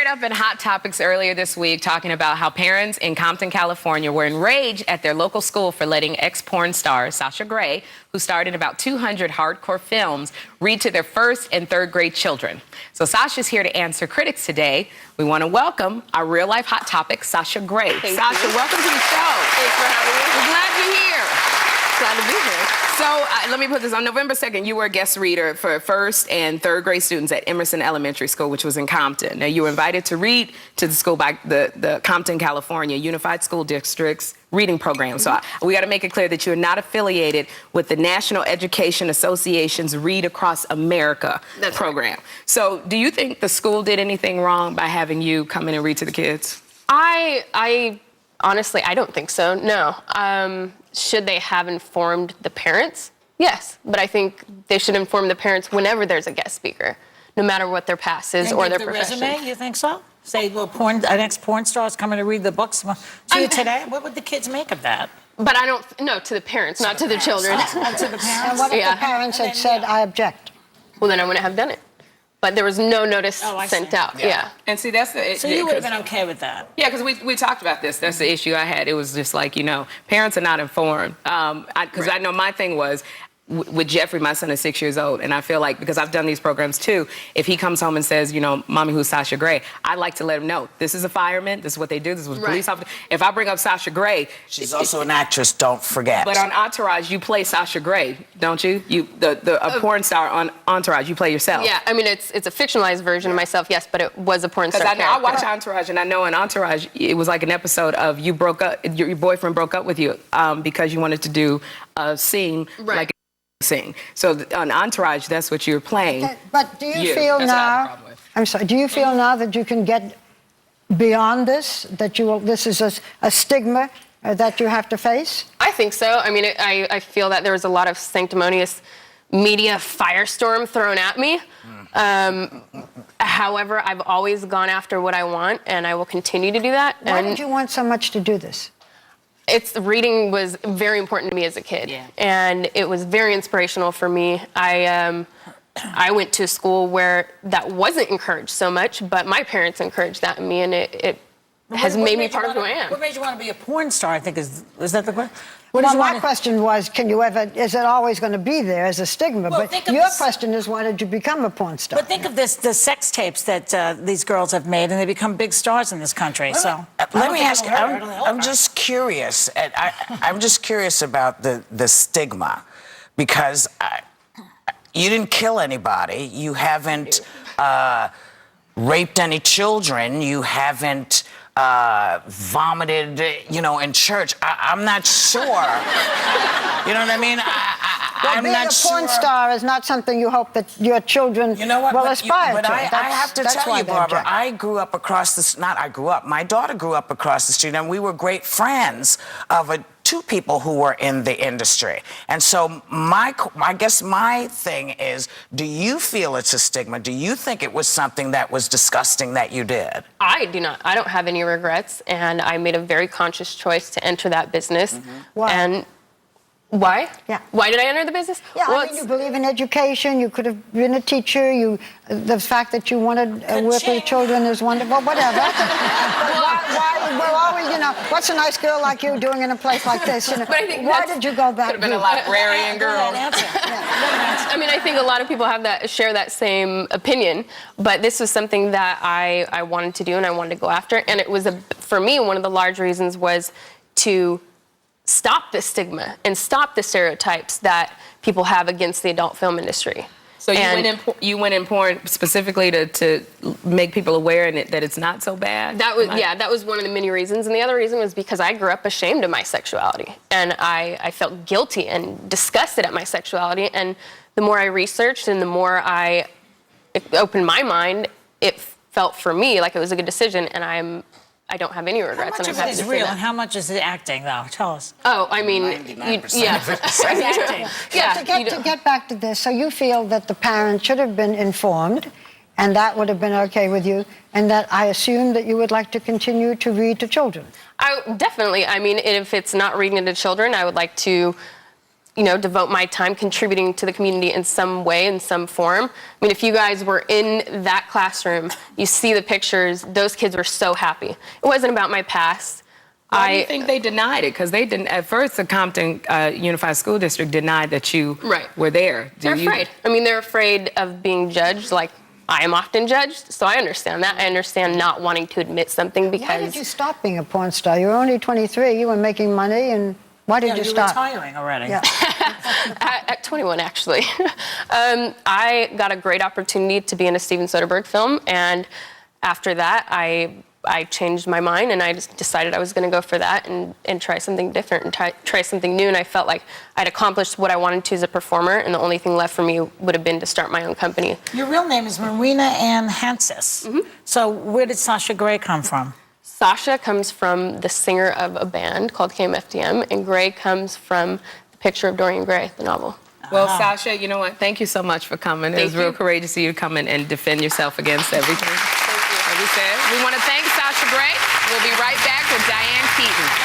fired up in Hot Topics earlier this week talking about how parents in Compton, California were enraged at their local school for letting ex-porn star Sasha Grey, who starred in about 200 hardcore films, read to their first and third grade children. So Sasha's here to answer critics today. We want to welcome our real-life Hot Topic, Sasha Grey. Sasha, welcome to the show. Thanks for having me. We're glad you're here. Glad to be here. So let me put this on November 2nd, you were a guest reader for first and third grade students at Emerson Elementary School, which was in Compton. Now, you were invited to read to the school by the Compton, California Unified School District's reading program. So we got to make it clear that you're not affiliated with the National Education Association's Read Across America program. Right. So do you think the school did anything wrong by having you come in and read to the kids? I honestly, I don't think so, no. Should they have informed the parents? Yes, but I think they should inform the parents whenever there's a guest speaker, no matter what their past is or their profession. Resume, you think so? Say, well, an ex-porn star is coming to read the books to you today. What would the kids make of that? But I don't, no, to the parents, not to the children. To the parents? And what if the parents had said, I object? Well, then I wouldn't have done it. But there was no notice I sent see. out, yeah. And see, that's the... So you would have been okay with that? Yeah, because we talked about this. That's the issue I had. It was just like, parents are not informed. Because I know my thing was, with Jeffrey, my son is 6 years old, and I feel like, because I've done these programs too, if he comes home and says, Mommy, who's Sasha Grey, I like to let him know, this is a fireman, this is what they do, this was police officer. If I bring up Sasha Grey... She's also an actress, don't forget. But on Entourage, you play Sasha Grey, don't you? A porn star on Entourage, you play yourself. Yeah, I mean, it's a fictionalized version of myself, yes, but it was a porn star character. I watch Entourage, and I know in Entourage, it was like an episode of you broke up, your boyfriend broke up with you because you wanted to do a scene like scene. So on Entourage, that's what you're playing. Okay, but do you feel now, I'm sorry, do you feel now that you can get beyond this, that this is a stigma that you have to face? I think so. I mean, I feel that there was a lot of sanctimonious media firestorm thrown at me. However, I've always gone after what I want, and I will continue to do that. Why did you want so much to do this? Reading was very important to me as a kid, and it was very inspirational for me. I went to a school where that wasn't encouraged so much, but my parents encouraged that in me, and it has made me part of who I am. What made you want to be a porn star, I think, is that the question? Well, my question was, is it always going to be there as a stigma? Well, but your question is, why did you become a porn star? But think of this, the sex tapes that these girls have made, and they become big stars in this country, Let me ask you, I'm just curious. I'm just curious about the stigma, because you didn't kill anybody. You haven't raped any children. You haven't vomited, in church. I'm not sure. You know what I mean? I'm being not a porn star is not something you hope that your children will aspire to. I have to tell you, Barbara, I grew up across my daughter grew up across the street, and we were great friends of two people who were in the industry. And so I guess my thing is, do you feel it's a stigma? Do you think it was something that was disgusting that you did? I do not. I don't have any regrets, and I made a very conscious choice to enter that business. Why? And why? Yeah. Why did I enter the business? Yeah, I mean, you believe in education. You could have been a teacher. The fact that you wanted to work with children is wonderful. Whatever. What's a nice girl like you doing in a place like this? But I think why did you go back? Could have been a librarian girl. I mean, I think a lot of people share that same opinion, but this was something that I wanted to do and I wanted to go after, and it was for me, one of the large reasons was to stop the stigma and stop the stereotypes that people have against the adult film industry. So you went in porn specifically to make people aware that it's not so bad? That was one of the many reasons. And the other reason was because I grew up ashamed of my sexuality. And I felt guilty and disgusted at my sexuality. And the more I researched and the more I opened my mind, it felt for me like it was a good decision. And I don't have any regrets. How much of it is real and how much is the acting, though? Tell us. Oh, I mean, 99%. To get back to this, so you feel that the parents should have been informed, and that would have been okay with you, and that I assume that you would like to continue to read to children. Definitely. I mean, if it's not reading to children, I would like to devote my time contributing to the community in some way, in some form. I mean, if you guys were in that classroom, you see the pictures, those kids were so happy. It wasn't about my past. Why do you think they denied it? Because they didn't, at first the Compton Unified School District denied that you were there. They're afraid. I mean, they're afraid of being judged like I am often judged, so I understand that. I understand not wanting to admit something because... Why did you stop being a porn star? You were only 23, you were making money, and why did you stop? You're retiring already. Yeah. At 21, actually. I got a great opportunity to be in a Steven Soderbergh film, and after that, I changed my mind, and I just decided I was going to go for that and try something different and try something new. And I felt like I'd accomplished what I wanted to as a performer, and the only thing left for me would have been to start my own company. Your real name is Marina Ann Hansis. So where did Sasha Grey come from? Sasha comes from the singer of a band called KMFDM, and Grey comes from The Picture of Dorian Gray, the novel. Well, Sasha, you know what? Thank you so much for coming. It was real courageous of you to come in and defend yourself against everything. Thank you. As we said, we want to thank Sasha Grey. We'll be right back with Diane Keaton.